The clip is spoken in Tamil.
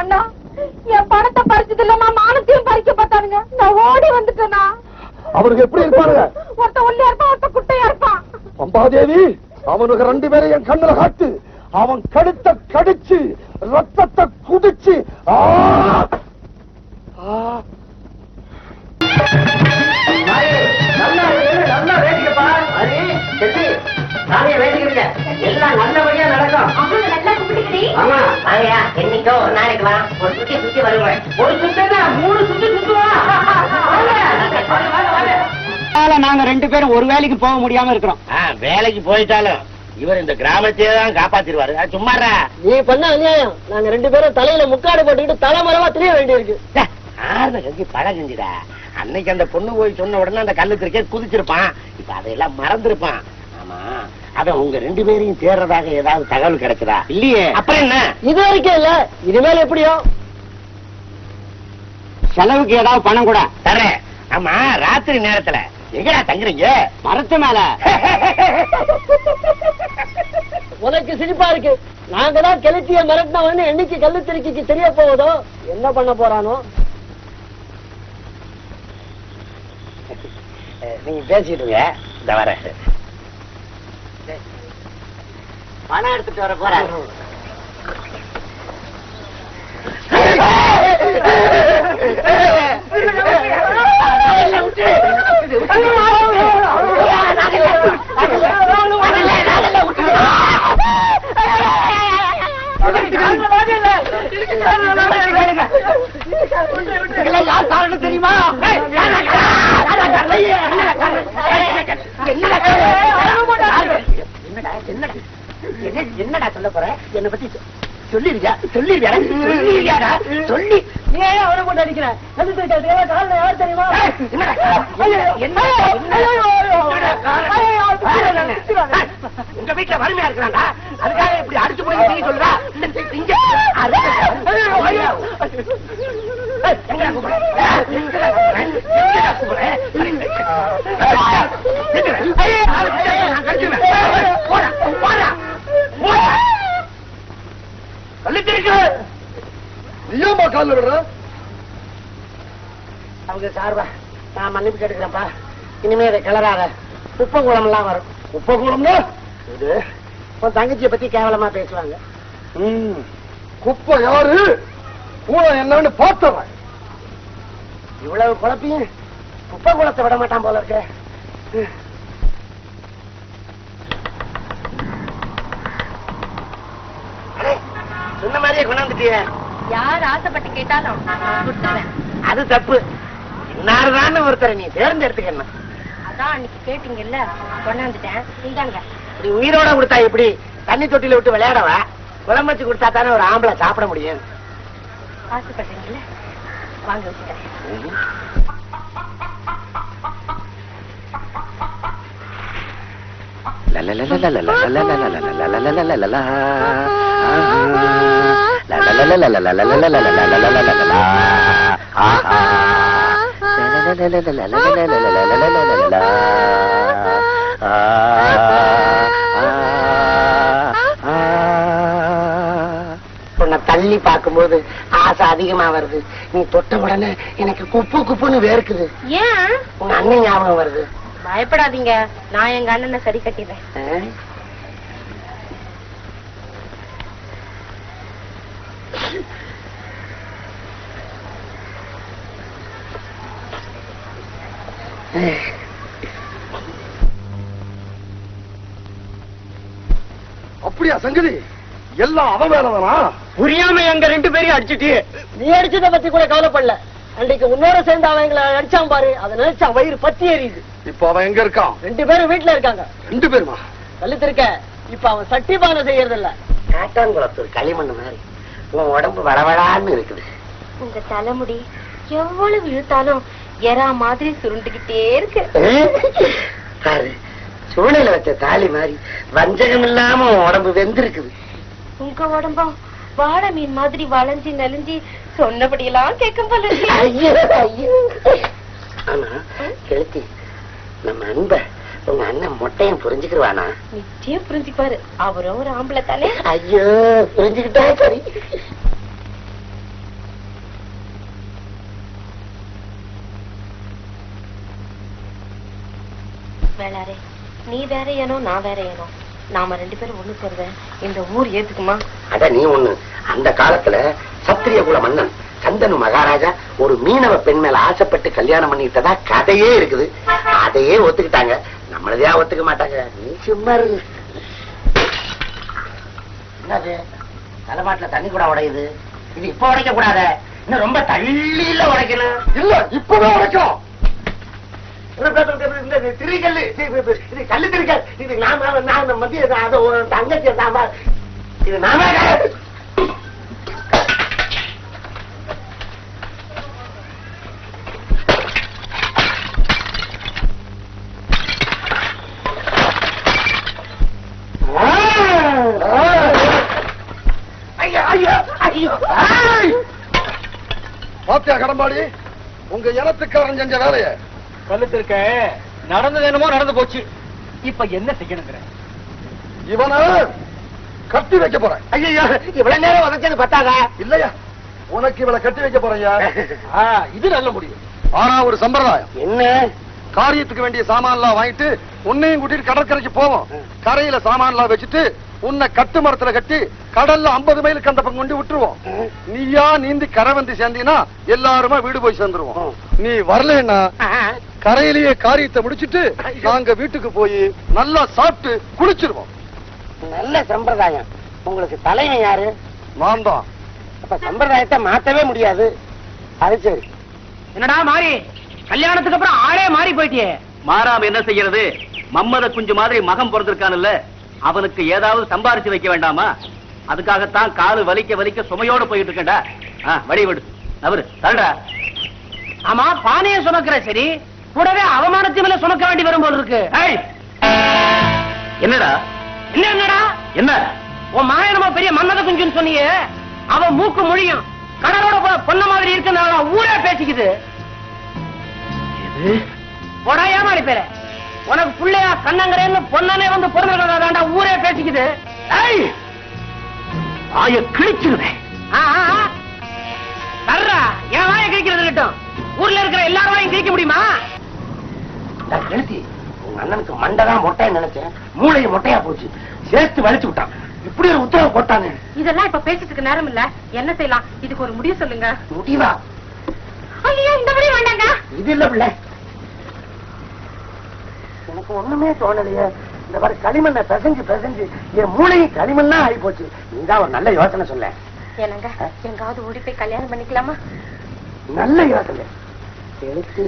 அண்ணா என் பணத்தை பறிச்சது இல்ல நான் மானத்தையும் பறிக்க பார்த்தானுங்க. நான் ஓடி வந்துட்டேனா. அவனுக்கு எப்படி இருப்பானுங்க? ஒருத்த ஒல்லியா இருப்பான், ஒருத்த குட்டையா இருப்பான். அம்பாதேவி, அவனுக்கு 2 பேரும் என் கண்ணுல காட்டு. அவன் கழுத்தை கடிச்சு ரத்தத்தை குடிச்சு எல்லாம் நல்லபடியா நடக்கும். என்னைக்கோ ஒரு நாளைக்கு வா, ஒரு சுத்தி சுத்தி வருவேன். ஒரு சுத்தா 3 சுத்தி சுத்துவான். நாங்க 2 பேரும் ஒரு வேலைக்கு போக முடியாம இருக்கிறோம். வேலைக்கு போயிட்டாலும் இவர் இந்த கிராமத்தையே தான் காப்பாத்திருவாரு. சும்மாறா நீ பண்ண அநியாயம். நாங்க 2 பேரும் தலையில முக்காடு போட்டுக்கிட்டு தலைமறைவா தெரிய வேண்டியிருக்கு. ஆறுத கஞ்சி பழ கஞ்சிடா. அன்னைக்கு அந்த பொண்ணு போய் சொன்ன உடனே அந்த கல்லு திருக்கே குதிச்சிருப்பான். இப்ப அதையெல்லாம் மறந்துருப்பான். ஆமா, அத உங்க 2 பேரையும் தேர்றதாக ஏதாவது தகவல் கிடைக்குதா? இல்லையே. அப்புறம் என்ன? இது வரைக்கும் இல்ல. இனிமேல் எப்படியோ செலவுக்கு ஏதாவது பணம் கூட தரேன். ஆமா, ராத்திரி நேரத்துல எங்கடா தங்குறீங்க? மரத்து மேல. உனக்கு சிரிப்பா இருக்கு. நாங்க தான் கிளத்திய மிரட்டினவன்னு என்னைக்கு கல்லு திருச்சிக்கு தெரிய போவதோ, என்ன பண்ண போறானோ. நீங்க பேசிடுங்க, இந்த வர பணம் எடுத்துட்டு வர போற. தெரியுமா? என்னடா சொல்ல போற? என்ன பத்தி சொல்லிருக்கா? சொல்லி ஏன் அவனை போட்டு அடிக்கிறேன்? யார் தெரியுமா? உங்க வீட்டுல வறுமையா இருக்கிறாண்டா, அதுக்காக இப்படி அடிச்சு போய் நீங்க சொல்றா? அவங்க சார்பா நான் மன்னிப்பு கேட்டுக்கிறேன்ப்பா. இனிமே இதை கிளறாத. குப்பகுளம் எல்லாம் வரும். குப்பகுளம்னா இது உன் தங்கச்சியை பத்தி கேவலமா பேசுவாங்க. குப்பை யாரு கூலம் என்னன்னு பார்த்தவன். இவ்வளவு குழப்பையும் குப்பை குளத்தை விட மாட்டான் போல இருக்க. சொன்ன மாதிரியே கொண்டாந்துட்டிய. யார் ஆசைப்பட்டு கேட்டாலும் அது தப்பு. இன்னாருதான் ஒருத்தரை நீ தேர்ந்தெடுத்துக்கணும். அதான் அன்னைக்கு கேட்டீங்கல்ல, கொண்டாந்துட்டேன். இந்தாங்க. இப்படி உயிரோட கொடுத்தா எப்படி? தண்ணி தொட்டில விட்டு விளையாடவா? குழம்பு வச்சு கொடுத்தா தானே ஒரு ஆம்பளை சாப்பிட முடியும். ஆசைப்படுறீங்கல்ல, வாங்க வச்சுக்கிறேன். உன்னை தள்ளி பார்க்கும்போது ஆசை அதிகமா வருது. நீ தொட்ட உடனே எனக்கு குப்பு குப்புன்னு வேர்க்குது. ஏன்? உங்க அண்ணன் ஞாபகம் வருது. பயப்படாதீங்க, நான் எங்க அண்ணனை சரி கட்டிடுறேன். அப்படியா சங்கதி? எல்லாம் அவன் வேறதானா? புரியாம எங்க 2 பேரையும் அடிச்சுட்டு நீ அடிச்சத பத்தி கூட கவலைப்படல. அன்றைக்கு உன்னோட சேர்ந்து அவன் எங்களை அடிச்சான் பாரு, அதை நினைச்சா வயிறு பத்தி எரியுது. இப்ப அவன் எங்க இருக்கான்? 2 பேரும் வீட்டுல இருக்காங்க. 2 பேருமா? கழுத்திருக்க. இப்ப அவன் சட்டி பானை செய்யறது இல்ல. காட்டாங்குளத்தூர் களிமண் மாதிரி உன் உடம்பு வளவளான்னு இருக்குது. உங்க தலைமுடி எவ்வளவு இழுத்தாலும் எறா மாதிரி சுருண்டுகிட்டே இருக்கு. பாரு, சூளையில வச்ச தாலி மாதிரி வஞ்சகம் இல்லாம உடம்பு வெந்திருக்குது. உங்க உடம்பும் வாழை மீன் மாதிரி வளைஞ்சி நெளிஞ்சி சொன்னபடியெல்லாம் கேட்கும் போல. ஆனா கெளுத்தி, நம்ம அன்ப உங்க அண்ணன் மொட்டையும் புரிஞ்சுக்கிடுவானா? நிச்சயம் புரிஞ்சுக்குவாரு. அவரும் ஒரு ஆம்பளை தானே. ஐயோ, புரிஞ்சுக்கிட்டா சரி. வேளாரே, நீ வேற ஏனோ நான் வேற ஏனோ, நாம 2 பேரும் ஒண்ணு சேர்ந்த இந்த ஊர் ஏத்துக்குமா? அட நீ ஒண்ணு, அந்த காலத்துல சத்திரிய குல மன்னன் சந்தனு மகாராஜா ஒரு மீனவ பெண் மேல ஆசைப்பட்டு கல்யாணம் பண்ணிட்டதா கதையே இருக்குது. அதையே ஒத்துக்கிட்டாங்க, நம்மளதையா ஒத்துக்க மாட்டாங்க. நீ சும்மா இரு. என்னது தலைமாட்டுல தண்ணி கூட உடையுது? இது இப்ப உடைக்க கூடாத, இன்னும் ரொம்ப தள்ளியில உடைக்கணும். இல்ல இப்பவே உடைக்கும். திரிகல்லு, இது கல்லு திரிக்கல். இது நான் மத்திய தங்கச்சி இது நாம பாத்தியா கடம்பாடி, உங்க இனத்துக்காரன் செஞ்ச வேலைய. கல்லுத்திருக்க நடந்தது என்னமோ நடந்து போச்சு. இப்ப என்ன செய்யணுங்கிற? இவனை கட்டி வைக்க போறேன். ஐயோ, இவ்வளவு நேரம் உதச்சது பத்தாதா? இல்லையா, உனக்கு இவளை கட்டி வைக்க போறையா? இது நல்ல முடியும். ஆனா ஒரு சம்பிரதாயம். என்ன? காரியத்துக்கு வேண்டிய சாமான்லாம் வாங்கிட்டு உன்னையும் கூட்டிட்டு கடற்கரைக்கு போவோம். கரையில சாமான்லாம் வச்சுட்டு உன்னை கட்டு மரத்துல கட்டி கடல்ல 50 மைலுக்கு அந்த பக்கம் கொண்டு விட்டுருவோம். நீயா நீந்தி கரை வந்து சேர்ந்தீங்கன்னா எல்லாருமே வீடு போய் சேர்ந்துருவோம். நீ வரலன்னா கரையிலேயே காரியத்தை முடிச்சிட்டு நாங்க வீட்டுக்கு போய் நல்லா சாப்பிட்டு குளிச்சிருவோம். நல்ல சம்பிரதாயம். உங்களுக்கு தலைவன் யாரு? நான் தான். அப்ப சம்பிரதாயத்தை மாத்தவே முடியாது. அது சரி. என்னடா மாறி, கல்யாணத்துக்கு அப்புறம் ஆளே மாறி போயிட்டியே. மாறாம என்ன செய்யறது? மம்மத குஞ்சு மாதிரி மகன் பிறந்திருக்கான்ல, அவனுக்கு ஏதாவது சம்பாரிச்சு வைக்க வேண்டாமா? அதுக்காகத்தான் காலு வலிக்க வலிக்க சுமையோட போயிட்டு இருக்கேன்டா. வழி விடு, நவரு தரடா. ஆமா, பானைய சுமக்கிற சரி, கூடவே அவமானத்தையும் சுமக்க வேண்டி வரும் போல இருக்கு. என்னடா என்னடா என்ன? உன் மாயனமா பெரிய மன்னத குஞ்சுன்னு சொன்னியே, அவன் மூக்கு மொழியும் கடலோட பொண்ண மாதிரி இருக்கிற ஊரே பேசிக்குது. போடா ஏமாளி பேர, உனக்கு புள்ளையா கண்ணங்கரேன்னு பொண்ணனே வந்து பொருளாதாரா ஊரே பேசிக்குது. வாய கிழிச்சிருவேன். தர்றா, என் வாய கிழிக்கிறது இருக்கட்டும், ஊர்ல இருக்கிற எல்லாரும் வாயும் கிழிக்க முடியுமா? எழுத்தி உங்க அண்ணனுக்கு மண்டைதான் மொட்டைன்னு நினைச்சேன், மூளையை மொட்டையா போச்சு. சேர்த்து வலிச்சு விட்டான். இப்படி ஒரு உத்தரவு போட்டாங்க. இதெல்லாம் இப்ப பேசிட்டு நேரம் இல்ல, என்ன செய்யலாம்? இதுக்கு ஒரு முடிவு சொல்லுங்க. முடிவா? ஐயோ, இந்த முடிவு வேண்டாங்க. இது இல்ல பிள்ளை, எனக்கு ஒண்ணுமே தோணலையே. இந்த மாதிரி களிமண்ணை பிசைஞ்சு பிசைஞ்சு என் மூளையும் களிமண்ணா ஆகி போச்சு. நீதான் ஒரு நல்ல யோசனை சொல்ல. என்னங்க, எங்காவது ஓடி போய் கல்யாணம் பண்ணிக்கலாமா? நல்ல யோசனை. எழுத்து